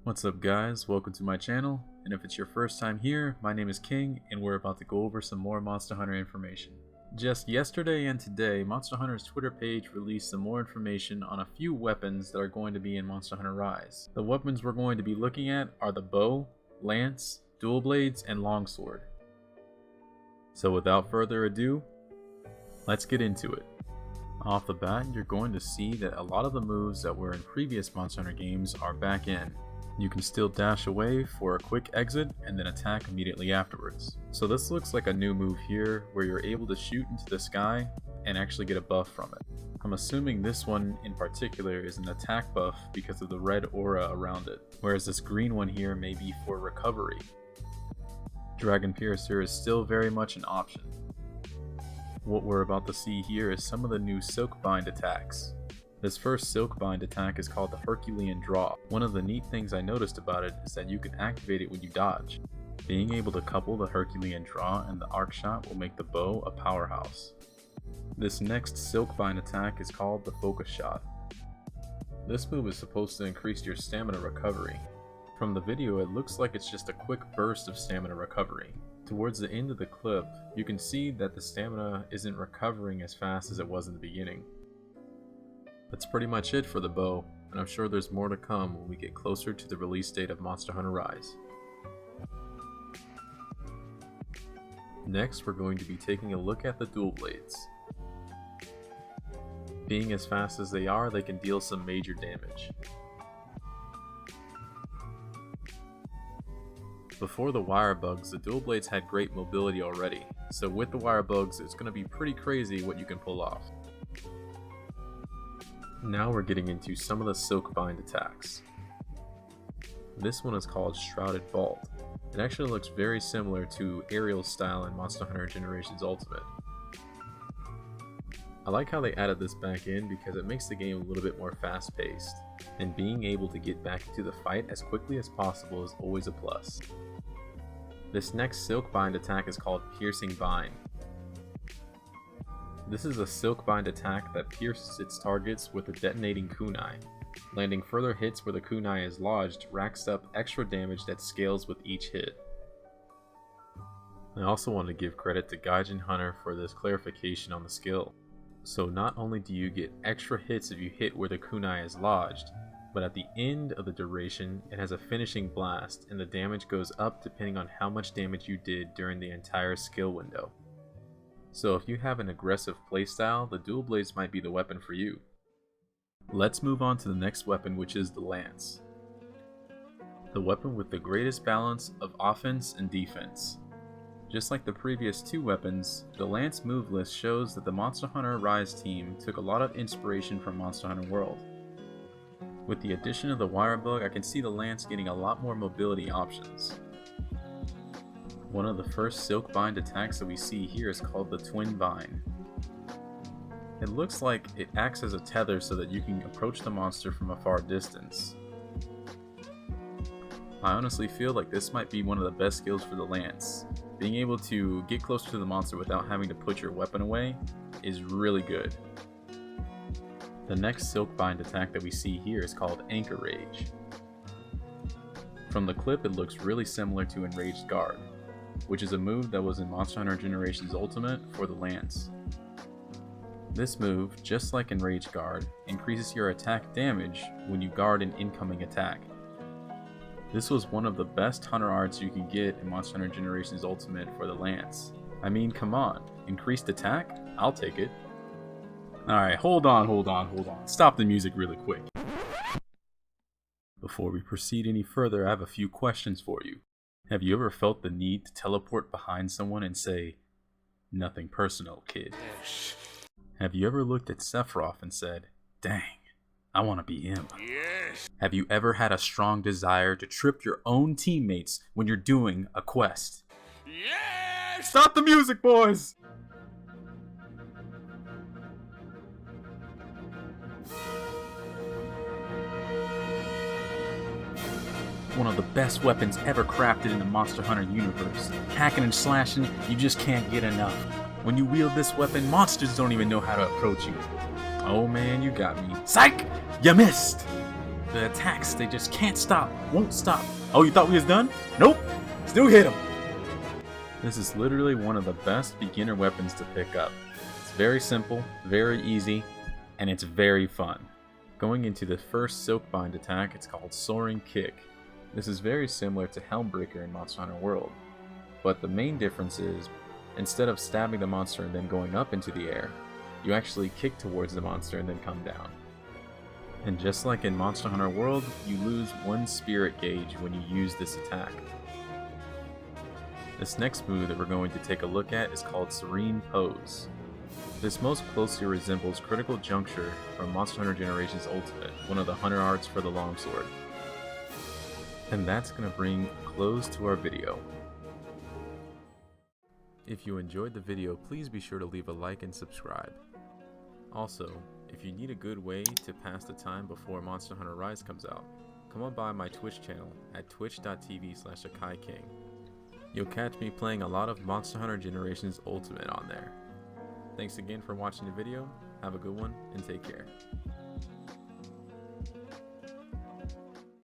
What's up guys, welcome to my channel, and if it's your first time here, my name is King and we're about to go over some more Monster Hunter information. Just yesterday and today, Monster Hunter's Twitter page released some more information on a few weapons that are going to be in Monster Hunter Rise. The weapons we're going to be looking at are the bow, lance, dual blades, and longsword. So without further ado, let's get into it. Off the bat, you're going to see that a lot of the moves that were in previous Monster Hunter games are back in. You can still dash away for a quick exit and then attack immediately afterwards. So this looks like a new move here where you're able to shoot into the sky and actually get a buff from it. I'm assuming this one in particular is an attack buff because of the red aura around it, whereas this green one here may be for recovery. Dragon Piercer is still very much an option. What we're about to see here is some of the new Silkbind attacks. This first Silkbind attack is called the Herculean draw. One of the neat things I noticed about it is that you can activate it when you dodge. Being able to couple the Herculean draw and the arc shot will make the bow a powerhouse. This next Silkbind attack is called the focus shot. This move is supposed to increase your stamina recovery. From the video it looks like it's just a quick burst of stamina recovery. Towards the end of the clip, you can see that the stamina isn't recovering as fast as it was in the beginning. That's pretty much it for the bow, and I'm sure there's more to come when we get closer to the release date of Monster Hunter Rise. Next, we're going to be taking a look at the dual blades. Being as fast as they can deal some major damage. Before the wire bugs, the dual blades had great mobility already, so with the wire bugs, it's going to be pretty crazy what you can pull off. Now we're getting into some of the Silkbind attacks. This one is called Shrouded. It actually looks very similar to Aerial's style in Monster Hunter Generations Ultimate. I like how they added this back in because it makes the game a little bit more fast paced, and being able to get back into the fight as quickly as possible is always a plus. This next Silkbind attack is called Piercing Bind. This is a Silkbind attack that pierces its targets with a detonating kunai. Landing further hits where the kunai is lodged racks up extra damage that scales with each hit. I also want to give credit to Gaijin Hunter for this clarification on the skill. So not only do you get extra hits if you hit where the kunai is lodged, but at the end of the duration it has a finishing blast and the damage goes up depending on how much damage you did during the entire skill window. So if you have an aggressive playstyle, the dual blades might be the weapon for you. Let's move on to the next weapon, which is the lance. The weapon with the greatest balance of offense and defense. Just like the previous two weapons, the lance move list shows that the Monster Hunter Rise team took a lot of inspiration from Monster Hunter World. With the addition of the wire bug, I can see the lance getting a lot more mobility options. One of the first Silkbind attacks that we see here is called the Twin Bind. It looks like it acts as a tether so that you can approach the monster from a far distance. I honestly feel like this might be one of the best skills for the lance. Being able to get closer to the monster without having to put your weapon away is really good. The next Silkbind attack that we see here is called Anchor Rage. From the clip it looks really similar to Enraged Guard, which is a move that was in Monster Hunter Generations Ultimate for the lance. This move, just like Enraged Guard, increases your attack damage when you guard an incoming attack. This was one of the best hunter arts you can get in Monster Hunter Generations Ultimate for the lance. I mean, come on, increased attack? I'll take it. Alright, hold on. Stop the music really quick. Before we proceed any further, I have a few questions for you. Have you ever felt the need to teleport behind someone and say, "Nothing personal, kid"? Yes. Have you ever looked at Sephiroth and said, "Dang, I want to be him"? Yes. Have you ever had a strong desire to trip your own teammates when you're doing a quest? Yes! Stop the music, boys! One of the best weapons ever crafted in the Monster Hunter universe. Hacking and slashing, you just can't get enough. When you wield this weapon, monsters don't even know how to approach you. Oh man, you got me. Psych! You missed! The attacks, they just can't stop, won't stop. Oh, you thought we was done? Nope, still hit him. This is literally one of the best beginner weapons to pick up. It's very simple, very easy, and it's very fun. Going into the first Silkbind attack, it's called Soaring Kick. This is very similar to Helmbreaker in Monster Hunter World, but the main difference is, instead of stabbing the monster and then going up into the air, you actually kick towards the monster and then come down. And just like in Monster Hunter World, you lose 1 spirit gauge when you use this attack. This next move that we're going to take a look at is called Serene Pose. This most closely resembles Critical Juncture from Monster Hunter Generations Ultimate, one of the hunter arts for the Longsword. And that's going to bring a close to our video. If you enjoyed the video, please be sure to leave a like and subscribe. Also, if you need a good way to pass the time before Monster Hunter Rise comes out, come on by my Twitch channel at twitch.tv/AkaiKing. You'll catch me playing a lot of Monster Hunter Generations Ultimate on there. Thanks again for watching the video, have a good one, and take care.